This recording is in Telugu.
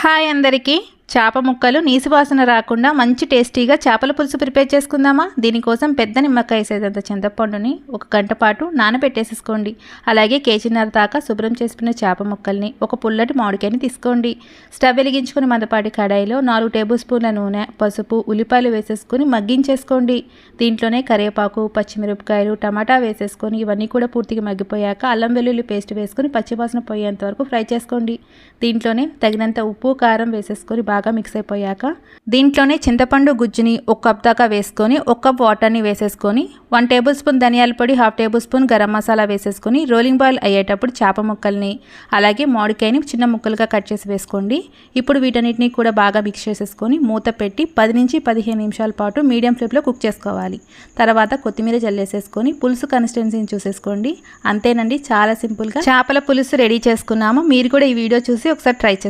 హాయ్ అందరికీ చేప ముక్కలు నీసు వాసన రాకుండా మంచి టేస్టీగా చేపల పులుసు ప్రిపేర్ చేసుకుందామా। దీనికోసం పెద్ద నిమ్మకాయ సైజంత చింతపండుని 1 గంట పాటు నానబెట్టేసుకోండి। అలాగే కేజీన్నర దాకా శుభ్రం చేసుకున్న చేప ముక్కల్ని ఒక పుల్లటి మామిడికాయని తీసుకోండి। స్టవ్ వెలిగించుకొని మందపాటి కడాయిలో 4 టేబుల్ స్పూన్ల నూనె, పసుపు, ఉల్లిపాయలు వేసేసుకొని మగ్గించేసుకోండి। దీంట్లోనే కరివేపాకు, పచ్చిమిరపకాయలు, టమాటా వేసేసుకొని ఇవన్నీ కూడా పూర్తిగా మగ్గిపోయాక అల్లం వెల్లుల్లి పేస్ట్ వేసుకొని పచ్చివాసన పోయేంత వరకు ఫ్రై చేసుకోండి। దీంట్లోనే తగినంత ఉప్పు, కారం వేసేసుకొని బాగా మిక్స్ అయిపోయాక దీంట్లోనే చింతపండు గుజ్జుని 1 కప్ దాకా వేసుకొని 1 కప్ వాటర్ని వేసేసుకొని 1 టేబుల్ స్పూన్ ధనియాల పొడి, 1/2 టేబుల్ స్పూన్ గరం మసాలా వేసేసుకొని రోలింగ్ బాయిల్ అయ్యేటప్పుడు చేప ముక్కల్ని అలాగే మామిడికాయని చిన్న ముక్కలుగా కట్ చేసి వేసుకోండి। ఇప్పుడు వీటన్నిటిని కూడా బాగా మిక్స్ చేసేసుకొని మూత పెట్టి 10 నుంచి 15 నిమిషాల పాటు మీడియం ఫ్లేమ్లో కుక్ చేసుకోవాలి। తర్వాత కొత్తిమీర జల్లేసేసుకొని పులుసు కన్సిస్టెన్సీని చూసేసుకోండి। అంతేనండి, చాలా సింపుల్గా చేపల పులుసు రెడీ చేసుకున్నాము। మీరు కూడా ఈ వీడియో చూసి ఒకసారి ట్రై చేయండి।